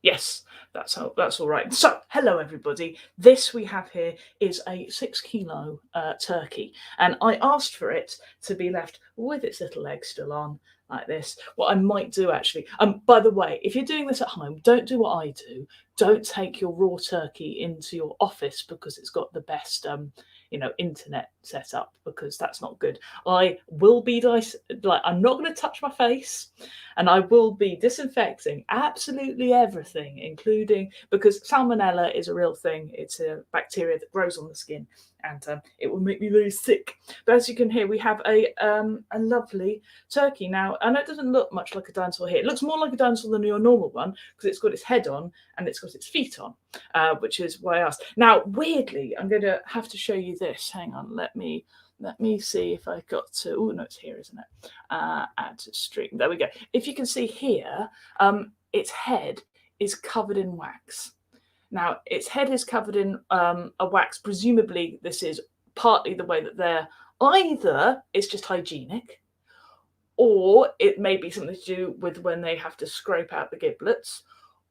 Yes, that's all right. So, hello everybody. This we have here is a 6 kilo turkey, and I asked for it to be left with its little legs still on, like this. What I might do actually, by the way, if you're doing this at home, don't do what I do. Don't take your raw turkey into your office because it's got the best, internet set up, because that's not good. I will be I'm not going to touch my face, and I will be disinfecting absolutely everything, including, because salmonella is a real thing. It's a bacteria that grows on the skin, and it will make me very sick. But as you can hear, we have a lovely turkey. Now, I know it doesn't look much like a dinosaur here. It looks more like a dinosaur than your normal one because it's got its head on and it's got its feet on, which is why I asked. Now, weirdly, I'm going to have to show you this. Hang on, let me see if I got to. Oh no, it's here, isn't it? Add to stream. There we go. If you can see here, its head is covered in wax. Now, its head is covered in a wax. Presumably, this is partly the way that they're. Either it's just hygienic, or it may be something to do with when they have to scrape out the giblets,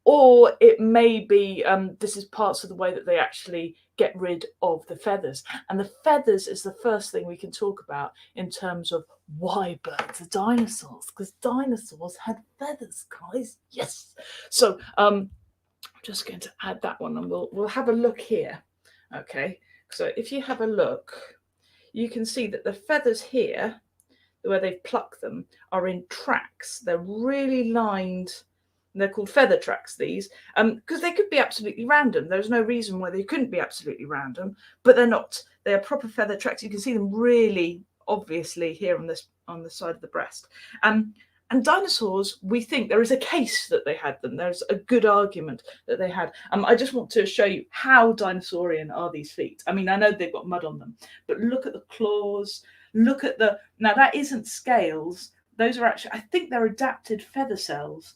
or it may be this is parts of the way that they actually get rid of the feathers. And the feathers is the first thing we can talk about in terms of why birds are dinosaurs, because dinosaurs had feathers, guys. Yes. So I'm just going to add that one, and we'll have a look here. Okay. So if you have a look, you can see that the feathers here, where they've plucked them, are in tracks. They're really lined. They're called feather tracks, these, because they could be absolutely random. There's no reason why they couldn't be absolutely random, but they're not. They are proper feather tracks. You can see them really obviously here on the side of the breast. And dinosaurs, we think there is a case that they had them. There's a good argument that they had. I just want to show you how dinosaurian are these feet. I mean, I know they've got mud on them, but look at the claws. Look at now that isn't scales. Those are actually, I think they're adapted feather cells.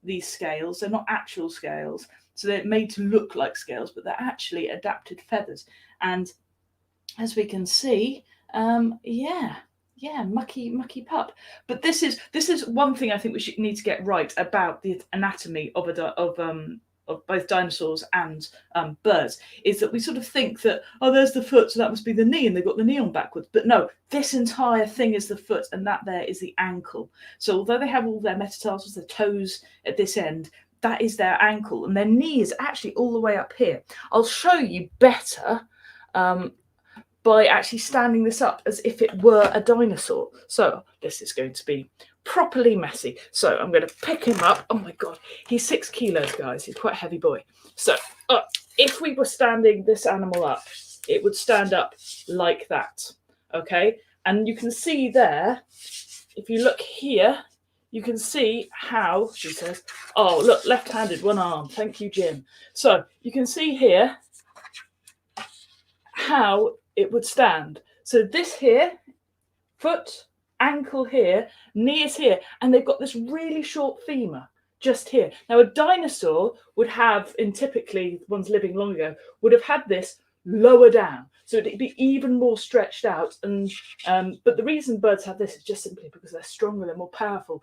These scales, they're not actual scales, so they're made to look like scales, but they're actually adapted feathers. And as we can see, mucky pup. But this is one thing I think we need to get right about the anatomy of both dinosaurs and birds, is that we sort of think that, oh, there's the foot, so that must be the knee, and they've got the knee on backwards. But no, this entire thing is the foot, and that there is the ankle. So although they have all their metatarsals, their toes at this end, that is their ankle, and their knee is actually all the way up here. I'll show you better by actually standing this up as if it were a dinosaur. So this is going to be properly messy. So I'm going to pick him up. Oh my god, he's 6 kilos, guys. He's quite a heavy boy. So if we were standing this animal up, it would stand up like that. Okay, and you can see there, if you look here, you can see how, she says, oh look, left-handed, one arm. Thank you, Jim. So you can see here how it would stand. So this here, foot, ankle here, knee is here, and they've got this really short femur just here. Now, a dinosaur would have, in typically ones living long ago, would have had this lower down, so it'd be even more stretched out. And but the reason birds have this is just simply because they're stronger, they're more powerful.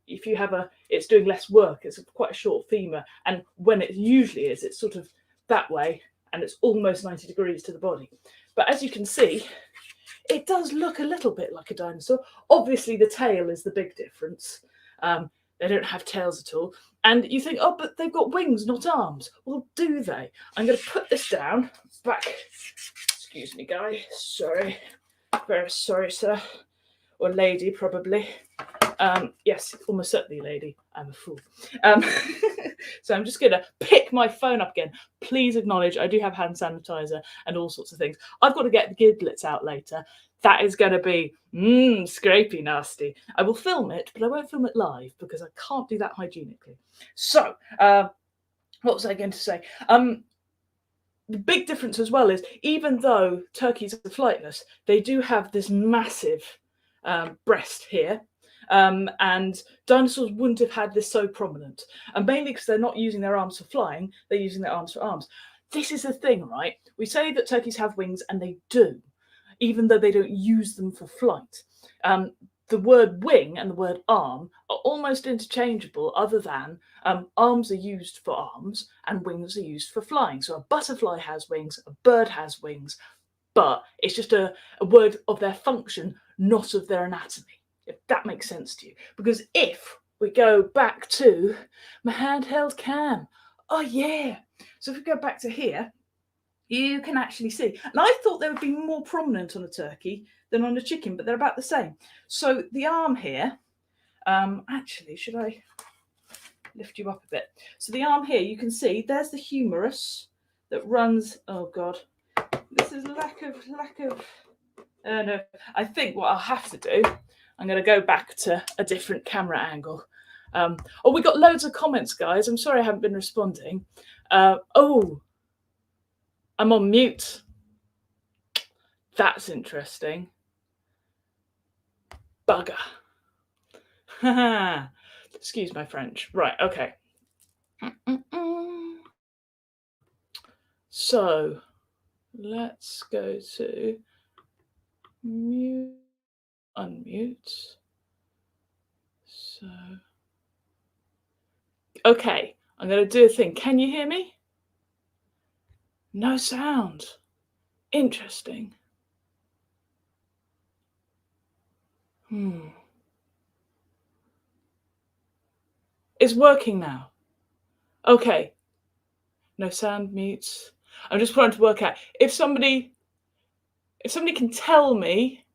If you have it's doing less work. It's quite a short femur, and when it usually is, it's sort of that way, and it's almost 90 degrees to the body. But as you can see, it does look a little bit like a dinosaur. Obviously, the tail is the big difference. They don't have tails at all. And you think, oh, but they've got wings, not arms. Well, do they? I'm going to put this down back. Excuse me, guy. Sorry. Very sorry, sir. Or lady, probably. Yes, almost certainly lady. I'm a fool. So I'm just going to pick my phone up again. Please acknowledge I do have hand sanitizer and all sorts of things. I've got to get the giblets out later. That is going to be scrapey nasty. I will film it, but I won't film it live because I can't do that hygienically. So, what was I going to say? The big difference as well is, even though turkeys are flightless, they do have this massive breast here. And dinosaurs wouldn't have had this so prominent, and mainly because they're not using their arms for flying, they're using their arms for arms. This is the thing, right? We say that turkeys have wings, and they do, even though they don't use them for flight. the word wing and the word arm are almost interchangeable, other than arms are used for arms and wings are used for flying. So a butterfly has wings, a bird has wings, but it's just a word of their function, not of their anatomy, if that makes sense to you. Because if we go back to my handheld cam, oh yeah, so if we go back to here, you can actually see, and I thought they would be more prominent on a turkey than on a chicken, but they're about the same. So the arm here, actually, should I lift you up a bit? So the arm here, you can see there's the humerus that runs, oh God, this is lack of, no, I think what I'll have to do, I'm going to go back to a different camera angle. Oh, we got loads of comments, guys. I'm sorry I haven't been responding. Oh, I'm on mute. That's interesting. Bugger. Excuse my French. Right, okay. So let's go to mute, unmute. So, okay, I'm going to do a thing. Can you hear me? No sound. Interesting. It's working now. Okay. No sound, mutes. I'm just trying to work out if somebody can tell me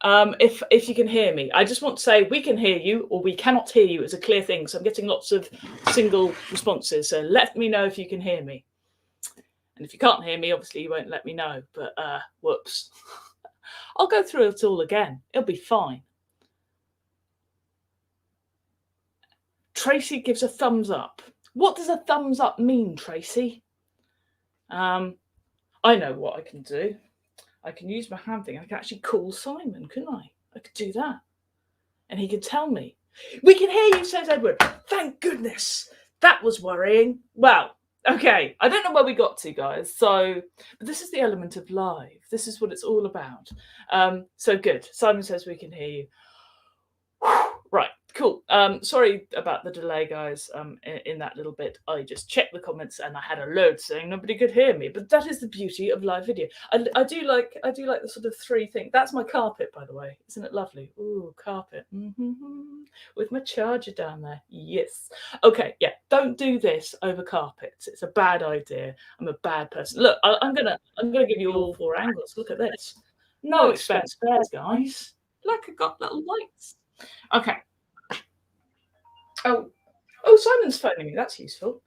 if you can hear me. I just want to say we can hear you or we cannot hear you as a clear thing. So I'm getting lots of single responses. So let me know if you can hear me. And if you can't hear me, obviously you won't let me know. But whoops. I'll go through it all again. It'll be fine. Tracy gives a thumbs up. What does a thumbs up mean, Tracy? I know what I can do. I can use my hand thing. I can actually call Simon, couldn't I? I could do that. And he can tell me. We can hear you, says Edward. Thank goodness. That was worrying. Well, okay. I don't know where we got to, guys. So, but this is the element of live. This is what it's all about. So good. Simon says we can hear you. Right, cool. Sorry about the delay, guys. In that little bit, I just checked the comments and I had a load saying nobody could hear me. But that is the beauty of live video. I do like the sort of three things. That's my carpet, by the way. Isn't it lovely? Ooh, carpet. With my charger down there. Yes. Okay. Yeah. Don't do this over carpets. It's a bad idea. I'm a bad person. Look, I'm gonna give you all four angles. Look at this. No expense spares, guys. Look, I've got little lights. Okay. Oh, Simon's phoning me. That's useful.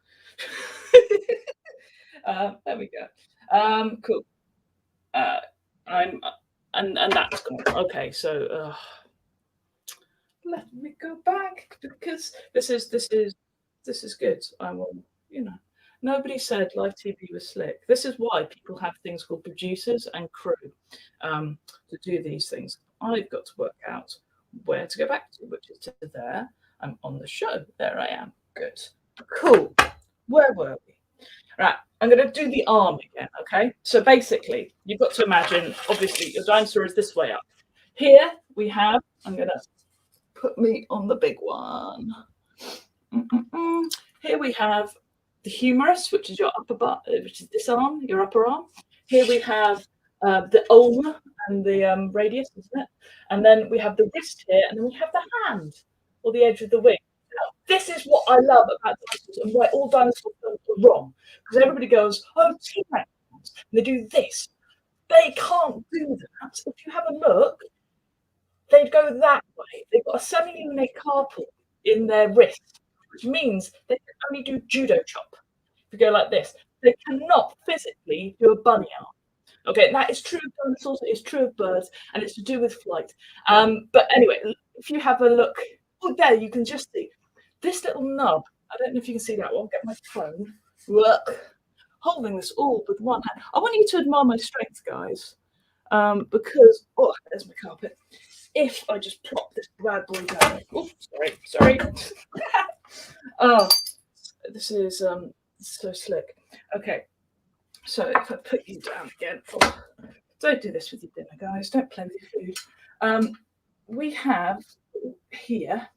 There we go. Cool. And that's gone. Okay, so let me go back because this is good. I'm on, nobody said live TV was slick. This is why people have things called producers and crew to do these things. I've got to work out where to go back to, which is to there. I'm on the show. There I am. Good. Cool. Where were we? Right. I'm going to do the arm again. Okay. So basically, you've got to imagine, obviously, your dinosaur is this way up. Here we have, I'm going to put me on the big one. Here we have the humerus, which is your upper butt, which is this arm, your upper arm. Here we have the ulna and the radius, isn't it? And then we have the wrist here, and then we have the hand or the edge of the wing. Now, this is what I love about dinosaurs and why all dinosaurs are wrong. Because everybody goes, oh, T-Rex, and they do this. They can't do that. If you have a look, they go that way. They've got a semi-lunate carpal in their wrist, which means they can only do judo chop. If you go like this, they cannot physically do a bunny arm. Okay, that is true of dinosaurs, it's true of birds, and it's to do with flight. But anyway, if you have a look, oh, there you can just see this little nub. I don't know if you can see that. I'll get my phone. Look, holding this all with one hand. I want you to admire my strength, guys, because oh, there's my carpet. If I just plop this bad boy down, oh, sorry. Oh, this is so slick. Okay. So if I put you down again, don't do this with your dinner, guys. Don't play with your food. we have here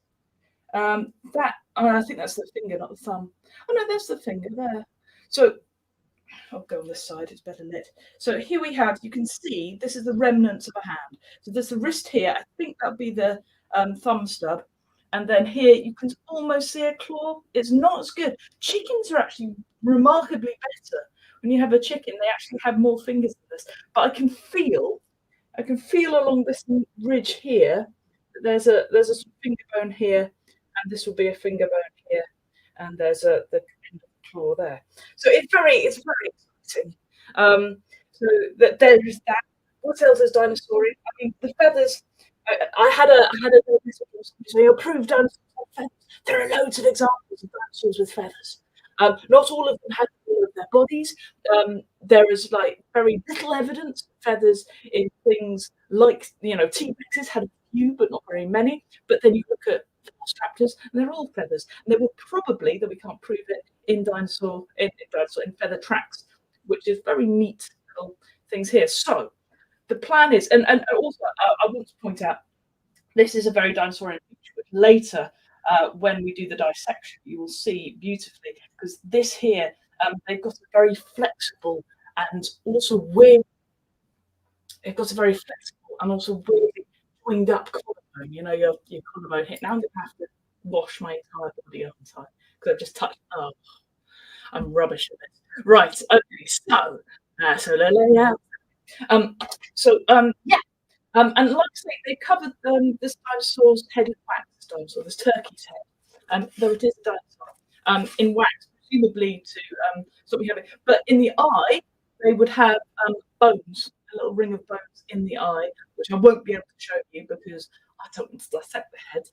that I think that's the finger, not the thumb. Oh no, there's the finger there. So I'll go on this side, it's better lit. So here we have, you can see this is the remnants of a hand. So there's the wrist here. I think that'd be the thumb stub. And then here you can almost see a claw. It's not as good. Chickens are actually remarkably better. When you have a chicken, they actually have more fingers than this. But I can feel along this ridge here that there's a finger bone here, and this will be a finger bone here, and there's the end of the claw there. So it's very exciting. So that there is that. What else is dinosaur? I mean, the feathers. I had a say approved dinosaurs have feathers. There are loads of examples of dinosaurs with feathers. Not all of them have all of their bodies. There is like very little evidence of feathers in things like T-Rexes had a few, but not very many. But then you look at velociraptors, and they're all feathers. And they will probably, though we can't prove it, in feather tracks, which is very neat little things here. So the plan is, and also I want to point out, this is a very dinosaurian picture, which later, when we do the dissection, you will see beautifully, because this here, they've got a very flexible and also weird, they've got a very flexible and also weirdly joined up collarbone. You know, your collarbone hit. Now I'm going to have to wash my entire body up inside because I've just touched. Oh, I'm rubbish at it. Right. Okay. So lay out. Yeah. And like I say, they covered this dinosaur's head in wax. This dinosaur, this turkey's head. Though it is a dinosaur, in wax, presumably to stop me having. But in the eye, they would have bones, a little ring of bones in the eye, which I won't be able to show you because I don't want to dissect the head.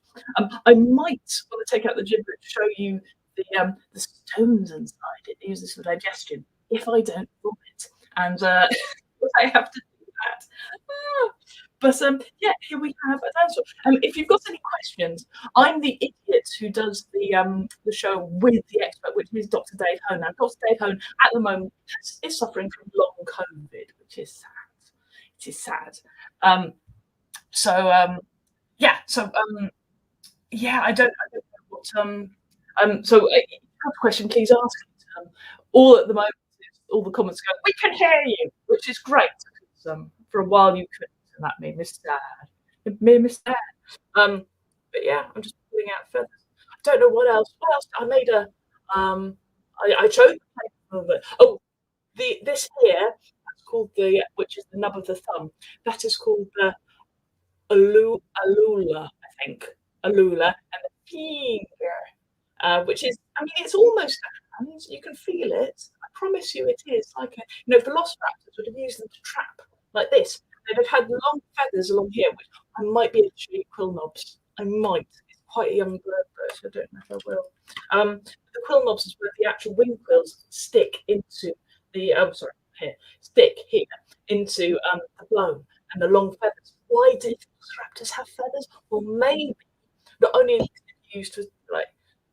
I might want to take out the giblet to show you the stones inside. It uses for digestion. If I don't vomit, and I have to do that. But yeah, here we have a dinosaur. If you've got any questions, I'm the idiot who does the show with the expert, which is Dr. Dave Hone. Now, Dr. Dave Hone at the moment is suffering from long COVID, which is sad. It is sad. Yeah. Yeah, I don't know what. So, a question, please ask it. All at the moment, all the comments go, we can hear you, which is great. Because, for a while you couldn't, and that made me sad. It made me sad. But yeah, I'm just pulling out feathers. I don't know what else. What else? I made a. I chose a little bit. Oh, this here, that's called which is the nub of the thumb. That is called the alula, I think. Alula, and the finger, which is, I mean, it's almost a hand. You can feel it. I promise you, it is like velociraptors would have used them to trap like this. They'd have had long feathers along here, which I might be able to show you quill knobs. I might. It's quite a young bird, though, so I don't know if I will. The quill knobs is where the actual wing quills stick into the. Stick here into the bone and the long feathers. Why do velociraptors have feathers? Well, maybe not only are they used to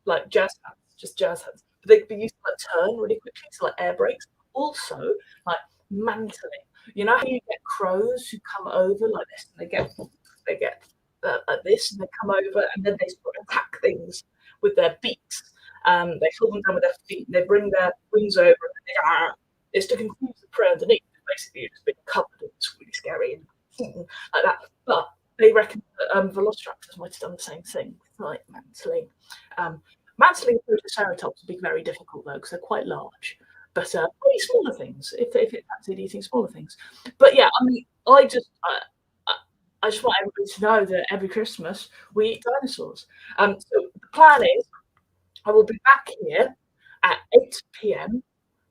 like jazz hands, just jazz hands, but they could be used to turn really quickly, so like air brakes. Also, like mantling. You know how you get crows who come over like this, and they get like this, and they come over, and then they sort of attack things with their beaks. They hold them down with their feet. They bring their wings over, and it's to confuse the prey underneath. Basically, you've just been covered, and it's really scary and like that. But they reckon that velociraptors might have done the same thing with like mantling. Mantling Protoceratops would be very difficult though, because they're quite large. But only smaller things, if it fancied eating smaller things. But yeah, I mean, I just want everybody to know that every Christmas we eat dinosaurs. So the plan is, I will be back here at 8 p.m.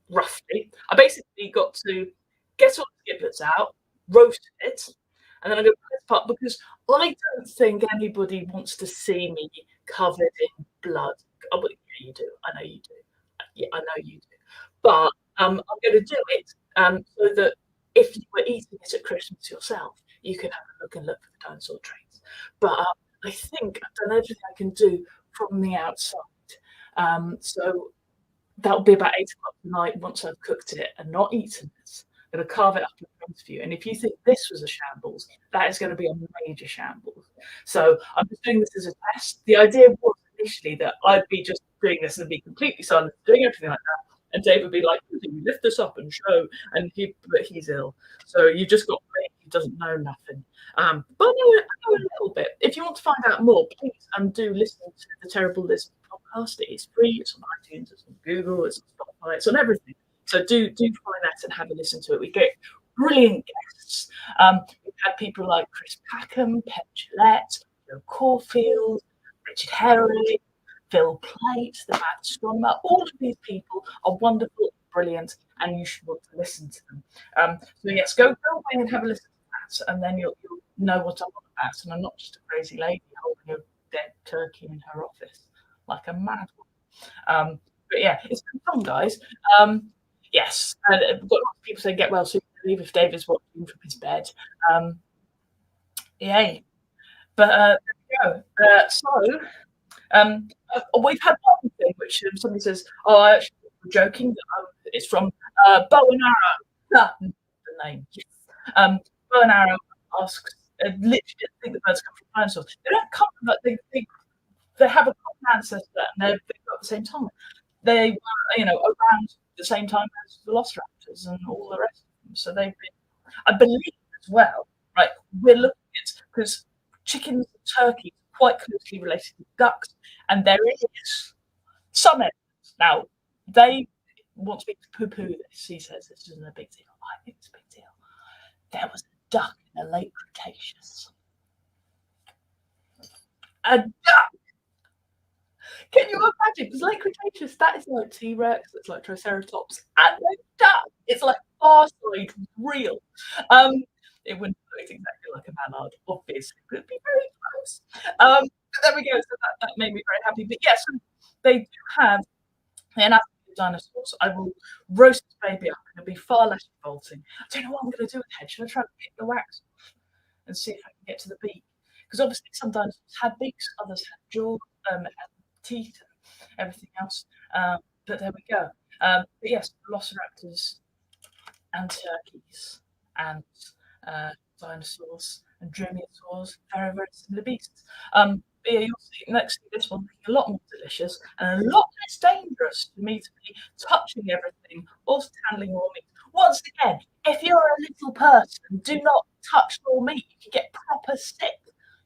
roughly. I basically got to get all the giblets out, roast it, and then I'm going to put this part because I don't think anybody wants to see me covered in blood. Oh, well, yeah, you do. I know you do. Yeah, I know you do. But I'm going to do it so that if you were eating it at Christmas yourself, you can have a look and look for the dinosaur traits. But I think I've done everything I can do from the outside. So that'll be about 8 o'clock tonight once I've cooked it and not eaten it. going to carve it up in front of you. And if you think this was a shambles, that is going to be a major shambles. So I'm just doing this as a test. The idea was initially that I'd be just doing this and be completely silent, doing everything like that. And Dave would be like, "You lift this up and show," but he's ill. So you just got me, he doesn't know nothing. But I know a little bit. If you want to find out more, please do listen to the Terrible Liz podcast. It is free. It's on iTunes. It's on Google. It's on Spotify. It's on everything. So do find that and have a listen to it. We get brilliant guests. We've had people like Chris Packham, Pep Gillette, Joe Caulfield, Richard Herring, Phil Plate, the mad astronomer. All of these people are wonderful, brilliant, and you should want to listen to them. So yes, go away and have a listen to that, and then you'll know what I'm on about. And I'm not just a crazy lady holding a dead turkey in her office like a mad one. But yeah, it's been fun, guys. Yes, and we've got lots of people saying get well soon, leave if David's watching from his bed. Yay. But there we go. We've had one thing which somebody says, "Oh, I actually was joking." It's from Bow and Arrow. The name. Bow and Arrow asks, literally, I think the birds come from dinosaurs. They don't come, but they have a common ancestor, and they've got at the same time. They were, around the same time as velociraptors and all the rest of them. So they've been, I believe, as well. Right, we're looking at because chickens and turkeys are quite closely related to ducks, and there is some evidence. Now, they want me to poo-poo this. He says this isn't a big deal. I think it's a big deal. There was a duck in the late Cretaceous. A duck! Can you imagine? Because late Cretaceous, that is like T-Rex, it's like Triceratops, and a duck. It's like far side real. It wouldn't look exactly like a mallard, obviously, but it'd be very close. But there we go. So that made me very happy. But yes, they do have the anatomy of dinosaurs. I will roast this baby up, and it'll be far less revolting. I don't know what I'm going to do with the head. Should I try to pick the wax off and see if I can get to the beak? Because obviously some dinosaurs had beaks, others had jaws, and teeth, and everything else. But there we go. But yes, velociraptors and turkeys and dinosaurs and dromaeosaurs, very, very similar beasts. But yeah, you'll see next to this one looking a lot more delicious and a lot less dangerous for me to be touching everything or handling raw meat. Once again, if you're a little person, do not touch raw meat. You can get proper sick.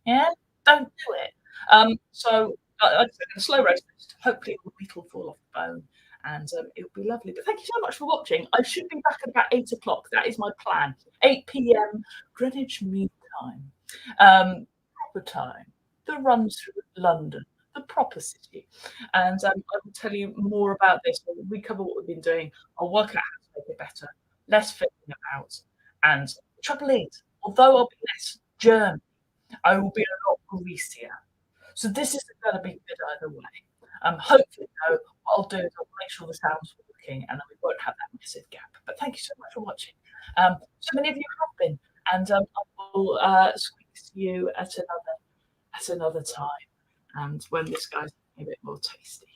Yeah, don't do it. So I'm going to slow roast this. Hopefully, the meat will fall off the bone. And it'll be lovely. But thank you so much for watching. I should be back at about 8 o'clock. That is my plan. 8 p.m. Greenwich Mean Time. Proper time. The run through London. The proper city. And I will tell you more about this. We cover what we've been doing. I'll work out how to make it better. Less fiddling about. And the trouble is, although I'll be less germy, I will be a lot greasier. So this isn't going to be good either way. Hopefully, though, what I'll do is I'll make sure the sound's working and then we won't have that massive gap. But thank you so much for watching. So many of you have been, and I will speak to you at another time, and when this guy's a bit more tasty.